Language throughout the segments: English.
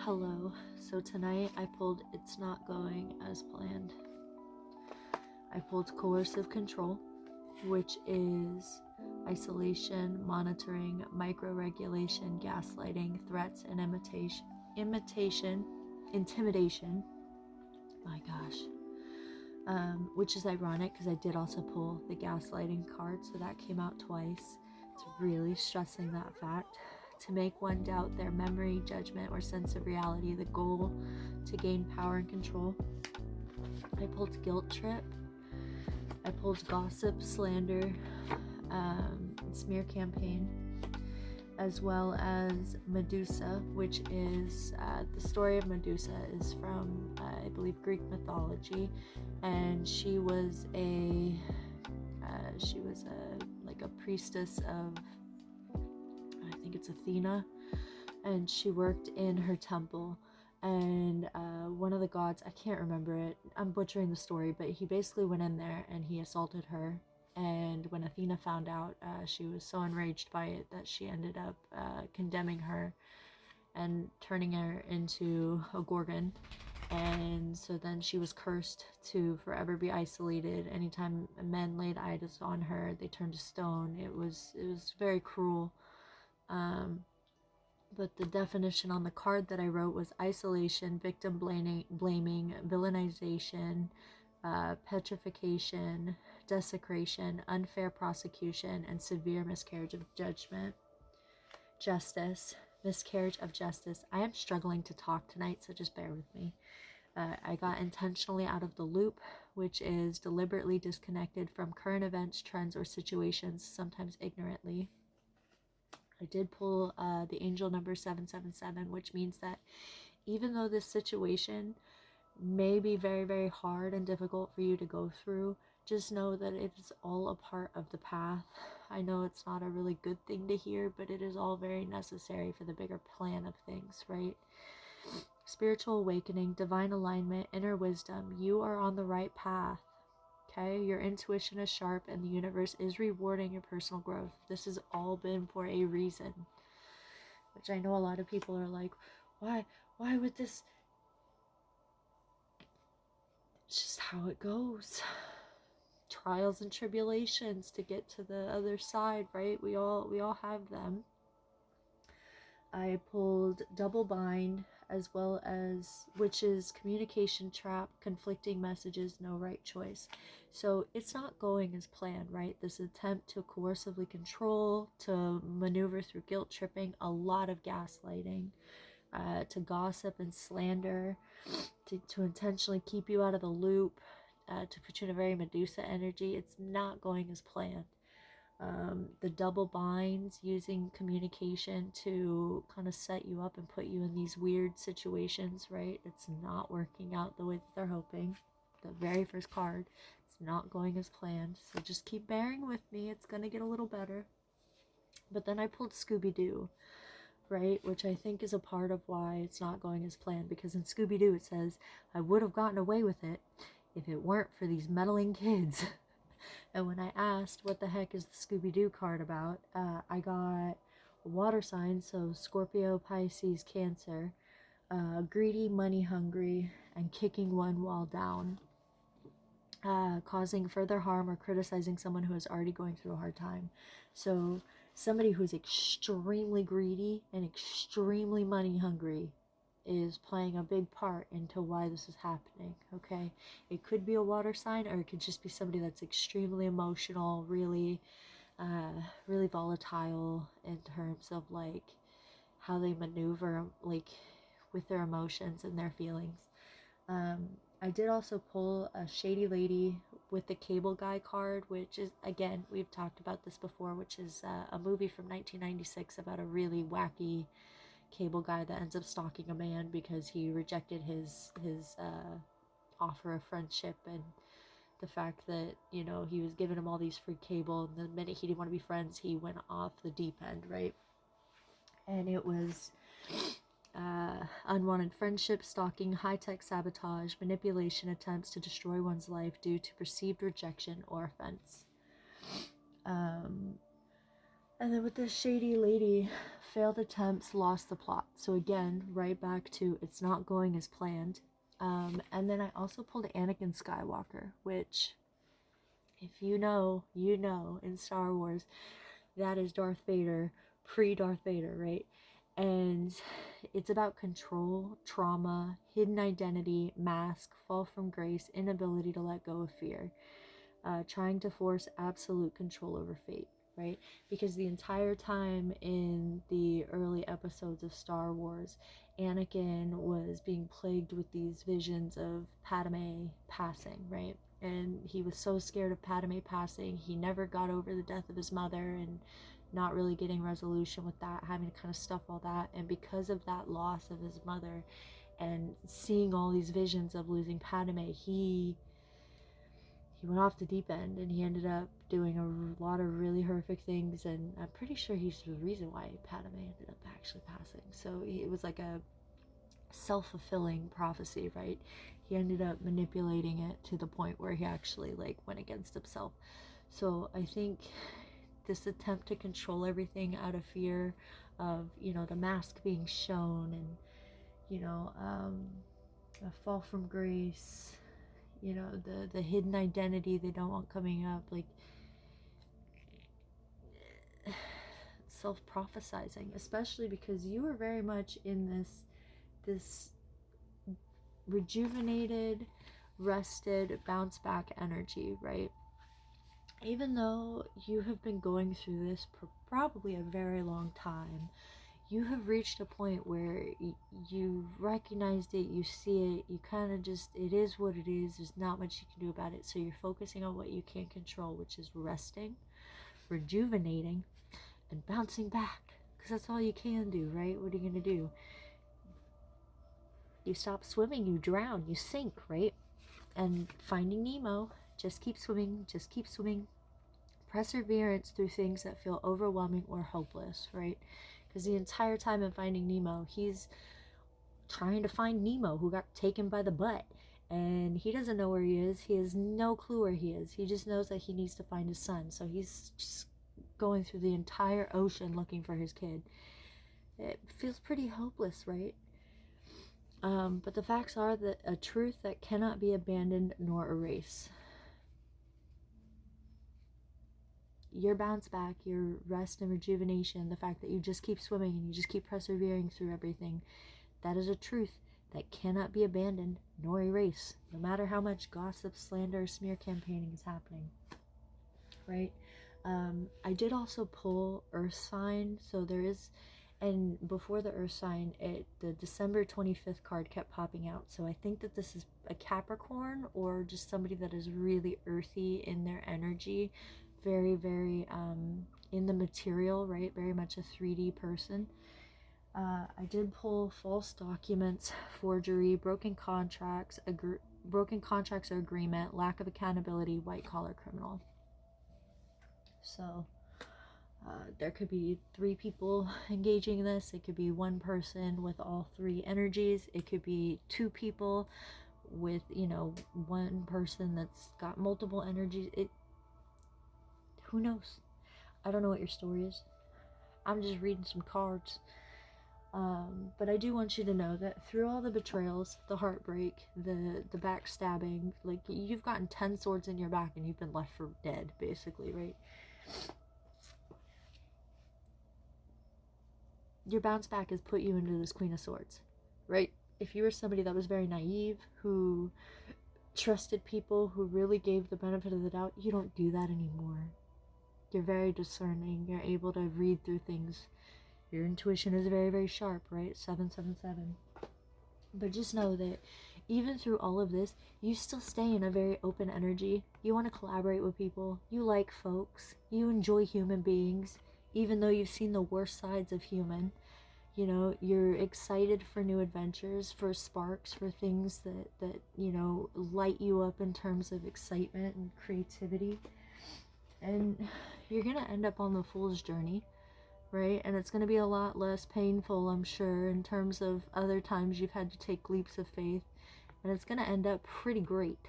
Hello. So tonight I pulled It's Not Going as Planned. I pulled Coercive Control, which is isolation, monitoring, micro-regulation, gaslighting, threats, and intimidation. My gosh. Which is ironic because I did also pull the gaslighting card, so that came out twice. It's really stressing that fact. To make one doubt their memory, judgment, or sense of reality, the goal to gain power and control. I pulled Guilt Trip. I pulled Gossip, Slander, Smear Campaign, as well as Medusa, which is the story of Medusa is from I believe Greek mythology, and she was a like a priestess of, I think it's Athena, and she worked in her temple, and one of the gods, I can't remember it, I'm butchering the story, but he basically went in there and he assaulted her. And when Athena found out, she was so enraged by it that she ended up condemning her and turning her into a gorgon. And so then she was cursed to forever be isolated. Anytime men laid eyes on her, they turned to stone. It was very cruel. But the definition on the card that I wrote was isolation, victim blaming, villainization, petrification, desecration, unfair prosecution, and severe miscarriage of judgment. Justice, miscarriage of justice. I am struggling to talk tonight, so just bear with me. I got intentionally out of the loop, which is deliberately disconnected from current events, trends, or situations, sometimes ignorantly. I did pull the angel number 777, which means that even though this situation may be very, very hard and difficult for you to go through, just know that it is all a part of the path. I know it's not a really good thing to hear, but it is all very necessary for the bigger plan of things, right? Spiritual awakening, divine alignment, inner wisdom. You are on the right path. Okay, your intuition is sharp and the universe is rewarding your personal growth. This has all been for a reason. Which I know a lot of people are like, why would this? It's just how it goes. Trials and tribulations to get to the other side, right? We all have them. I pulled Double Bind, as well as, which is communication trap, conflicting messages, no right choice. So it's not going as planned, right? This attempt to coercively control, to maneuver through guilt tripping, a lot of gaslighting, to gossip and slander, to intentionally keep you out of the loop, to put you in a very Medusa energy. It's not going as planned. The double binds, using communication to kind of set you up and put you in these weird situations, right? It's not working out the way that they're hoping. The very first card, it's not going as planned. So just keep bearing with me. It's going to get a little better. But then I pulled Scooby-Doo, right? Which I think is a part of why it's not going as planned. Because in Scooby-Doo it says, I would have gotten away with it if it weren't for these meddling kids. And when I asked what the heck is the Scooby-Doo card about, I got a water sign, so Scorpio, Pisces, Cancer, greedy, money hungry, and kicking one while down, causing further harm or criticizing someone who is already going through a hard time. So somebody who's extremely greedy and extremely money hungry is playing a big part into why this is happening. Okay, it could be a water sign, or it could just be somebody that's extremely emotional, really really volatile in terms of like how they maneuver like with their emotions and their feelings. I did also pull a Shady Lady with the Cable Guy card, which is, again, we've talked about this before, which is a movie from 1996 about a really wacky cable guy that ends up stalking a man because he rejected his offer of friendship, and the fact that, you know, he was giving him all these free cable, and the minute he didn't want to be friends, he went off the deep end, right? And it was unwanted friendship, stalking, high-tech sabotage, manipulation, attempts to destroy one's life due to perceived rejection or offense. And then with this shady lady, failed attempts, lost the plot. So again, right back to it's not going as planned. And then I also pulled Anakin Skywalker, which, if you know, in Star Wars, that is Darth Vader, pre-Darth Vader, right? And it's about control, trauma, hidden identity, mask, fall from grace, inability to let go of fear, trying to force absolute control over fate, right? Because the entire time in the early episodes of Star Wars, Anakin was being plagued with these visions of Padme passing, right? And he was so scared of Padme passing, he never got over the death of his mother and not really getting resolution with that, having to kind of stuff all that. And because of that loss of his mother and seeing all these visions of losing Padme, he went off the deep end, and he ended up doing a lot of really horrific things, and I'm pretty sure he's the reason why Padme ended up actually passing. So it was like a self-fulfilling prophecy, right? He ended up manipulating it to the point where he actually like went against himself. So I think this attempt to control everything out of fear of, the mask being shown, and a fall from grace, the hidden identity they don't want coming up, like self-prophesizing, especially because you are very much in this rejuvenated, rested, bounce back energy, right? Even though you have been going through this for probably a very long time, you have reached a point where you recognized it, you see it, you kind of just, it is what it is, there's not much you can do about it, so you're focusing on what you can control, which is resting, rejuvenating, and bouncing back, because that's all you can do, right? What are you going to do? You stop swimming, you drown, you sink, right? And Finding Nemo, just keep swimming, perseverance through things that feel overwhelming or hopeless, right? Because the entire time in Finding Nemo, he's trying to find Nemo, who got taken by the butt, and he doesn't know where he is. He has no clue where he is. He just knows that he needs to find his son, so he's just going through the entire ocean looking for his kid. It feels pretty hopeless, right? But the facts are that a truth that cannot be abandoned nor erased. Your bounce back, your rest and rejuvenation, the fact that you just keep swimming and you just keep persevering through everything, that is a truth that cannot be abandoned nor erased, no matter how much gossip, slander, smear campaigning is happening, right? I did also pull Earth sign, so there is, and before the Earth sign, the December 25th card kept popping out, so I think that this is a Capricorn, or just somebody that is really earthy in their energy, very, very in the material, right? Very much a 3D person. I did pull false documents, forgery, broken contracts or agreement, lack of accountability, white collar criminal. So there could be 3 people engaging in this. It could be 1 person with all 3 energies. It could be 2 people with 1 person that's got multiple energies. Who knows? I don't know what your story is. I'm just reading some cards. But I do want you to know that through all the betrayals, the heartbreak, the backstabbing, like, you've gotten 10 swords in your back and you've been left for dead, basically, right? Your bounce back has put you into this Queen of Swords, right? If you were somebody that was very naive, who trusted people, who really gave the benefit of the doubt, you don't do that anymore. You're very discerning. You're able to read through things. Your intuition is very, very sharp, right? 777. But just know that even through all of this, you still stay in a very open energy. You want to collaborate with people. You like folks. You enjoy human beings, even though you've seen the worst sides of human. You're excited for new adventures, for sparks, for things that light you up in terms of excitement and creativity. And you're going to end up on the Fool's Journey, right? And it's going to be a lot less painful, I'm sure, in terms of other times you've had to take leaps of faith. And it's going to end up pretty great.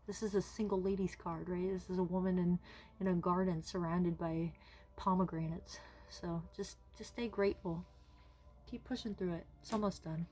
This is a single ladies card, right? This is a woman in a garden surrounded by pomegranates. So just stay grateful. Keep pushing through it. It's almost done.